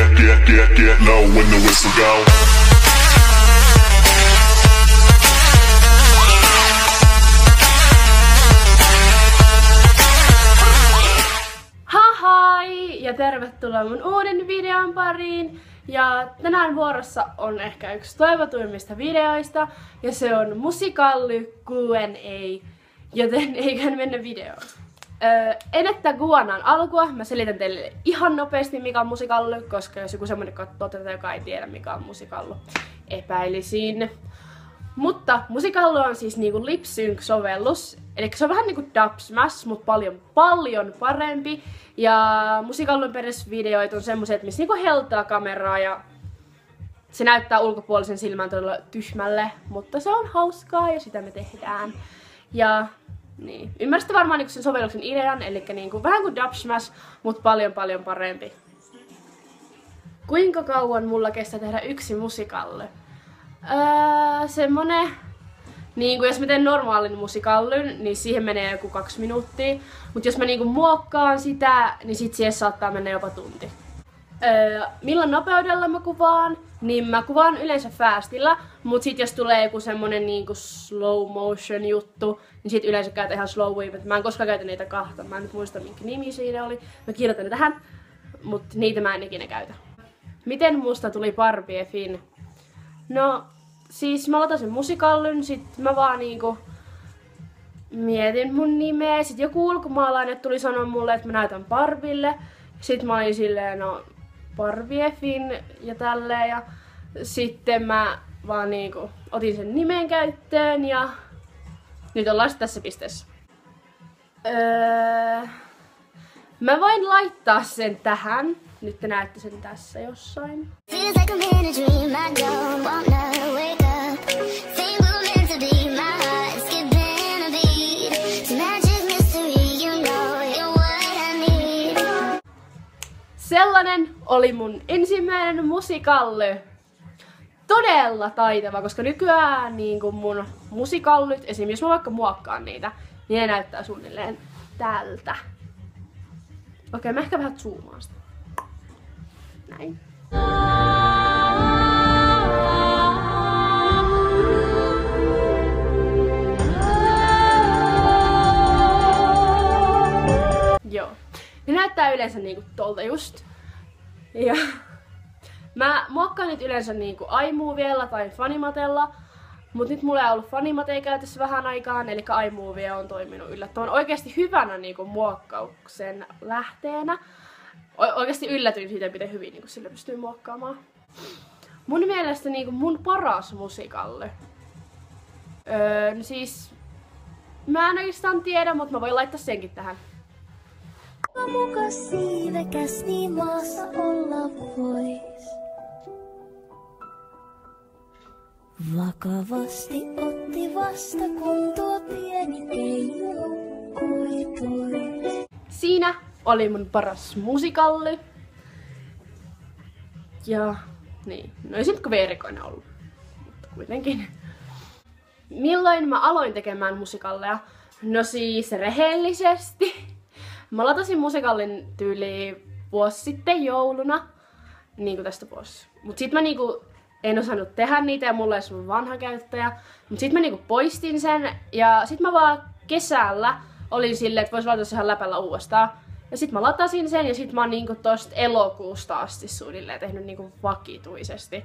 get low when the whistle go. Hai ja tervetuloa mun uuden videon pariin. Ja tänään vuorossa on ehkä yksi toivotuimmista videoista ja se on musikalli Q&A, joten eiköhän mennä videoon. Ennen tätä Q&A:n alkua mä selitän teille ihan nopeasti mikä on musikalli, koska jos joku semmonen katsoo tätä, joka ei tiedä mikä on musikalli, epäilisin. Mutta musikalli on siis niinku lip sync -sovellus, eli se on vähän niinku Dubsmash, mutta paljon parempi. Ja musikallin perusvideoit on semmoset, missä niinku heltaa kameraa ja se näyttää ulkopuolisen silmään todella tyhmälle, mutta se on hauskaa ja sitä me tehdään. Ja niin, ymmärsitte varmaan niinku sen sovelluksen idean, eli niinku vähän kuin Dubsmash, mutta paljon parempi. Kuinka kauan mulla kestää tehdä yksi musikalli? Semmonen, niinku jos mä teen normaalin musikallin, niin siihen menee joku 2 minuuttia. Mut jos mä niinku muokkaan sitä, niin sit siihen saattaa mennä jopa tunti. Milloin nopeudella mä kuvaan? Niin mä kuvaan yleensä fastilla, mut sit jos tulee joku semmonen niinku slow motion juttu, niin sit yleensä käytän ihan slow wave. Mä en koskaan käytä niitä kahta, mä en nyt muista minkä nimi siinä oli. Mä kirjoitan ne tähän, mut niitä mä en ikinä käytä. Miten musta tuli Barbie Finn? No, siis mä aloitan sen musikallin, sit mä vaan niinku mietin mun nimeä, sit joku ulkomaalainen tuli sanoa mulle, että mä näytän Barbille. Sit mä olin silleen, no Barbie Finn ja tälleen, ja sitten mä vaan niinku otin sen nimen käyttöön ja nyt ollaan tässä pisteessä. Mä voin laittaa sen tähän. Nyt te näette sen tässä jossain. Sellainen oli mun ensimmäinen musikalli. Todella taitava, koska nykyään niin kuin mun musikallit, esimerkiksi jos mä vaikka muokkaan niitä, niin ne näyttää suunnilleen tältä. Okei, mä ehkä vähän zoomaan sitä. Näin. Joo. Ne näyttää yleensä niinku tolta just. Ja mä muokkaan nyt yleensä niinku iMoviella tai Fanimatella. Mut nyt mulla ei ollut Fanimatea käytössä vähän aikaan, eli iMovie on toiminut yllättävän oikeasti hyvänä niinku muokkauksen lähteenä. Oikeasti yllätyin siitä, miten hyvin niinku sillä pystyy muokkaamaan. Mun mielestä niinku mun paras musikalli. No siis mä en oikeastaan tiedä, mutta mä voin laittaa senkin tähän. Mukas siivekäs, niin maassa olla vois. Vakavasti otti vasta, kun tuo pieni keiju nukkui pois. Siinä oli mun paras musikalli. Ja niin, no ei se nyt kovin erikoinen ollut, mutta kuitenkin. Milloin mä aloin tekemään musikalleja? No siis rehellisesti. Mä latasin musikallin tyyliin vuosi sitten jouluna, niinku tästä pois. Mut sit mä niinku en osannut tehdä niitä ja mulla ei ollut vanha käyttäjä. Mut sit mä niinku poistin sen ja sit mä vaan kesällä olin silleen, että vois ladata sen ihan läpällä uudestaan. Ja sit mä latasin sen ja sit mä oon niinku tosta elokuusta asti suunnilleen tehnyt niinku vakituisesti.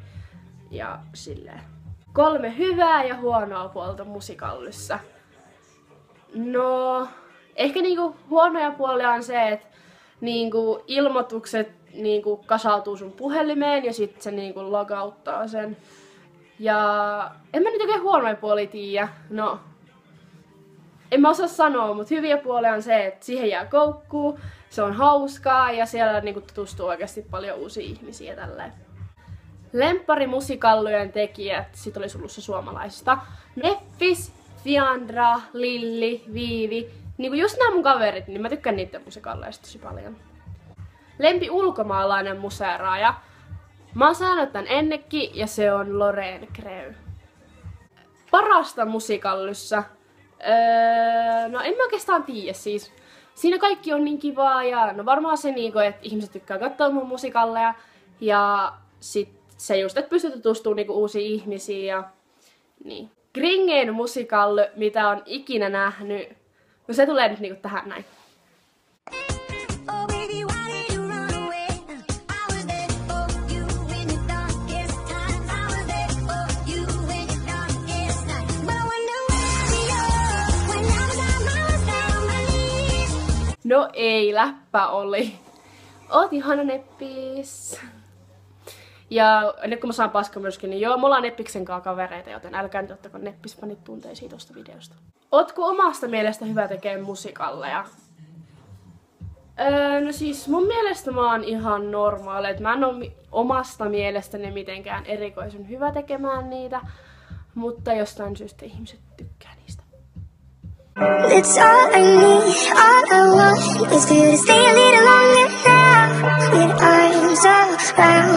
Ja silleen. 3 hyvää ja huonoa puolta musikallissa. No, ehkä niinku huonoja puolia on se, että niinku ilmoitukset niinku kasautuu sun puhelimeen ja sit se niinku logauttaa sen. Ja en mä nyt oikein huonoja puolia tiedä. No, en mä osaa sanoa, mutta hyviä puolia on se, että siihen jää koukkuun, se on hauskaa ja siellä niinku tutustuu oikeasti paljon uusia ihmisiä tälleen. Lempparimusikallujen tekijät, sit oli sulussa suomalaisista. Neffis, Fiandra, Lilli, Viivi. Niinku just nämä mun kaverit, niin mä tykkään niiden musikalleista tosi paljon. Lempi ulkomaalainen museeraaja. Mä oon saanut tän ennenkin ja se on Loreen Creu. Parasta musikallissa. No en mä oikeastaan tiedä siis. Siinä kaikki on niin kivaa ja no varmaan se niinku, että ihmiset tykkää katsoa mun musikalleja. Ja sit se just, että pystyy tutustumaan niinku uusiin ihmisiin ja niin. Gringein musical, mitä on ikinä nähnyt. No se tulee nyt niinku tähän näin. No ei, läppä oli. Oot ihana Neppis. Ja nyt kun mä saan paskamyrskin, niin joo, me ollaan Neppiksen kanssa kavereita, joten älkää nyt ottako Neppisfanit tunteisiin tosta videosta. Ootko omasta mielestä hyvä tekemään musikalleja? No siis mun mielestä mä oon ihan normaali, että mä en oo omasta mielestäni mitenkään erikoisen hyvä tekemään niitä, mutta jostain syystä ihmiset tykkää niistä. It's all I need, all I want is for you to stay a little longer now. With arms around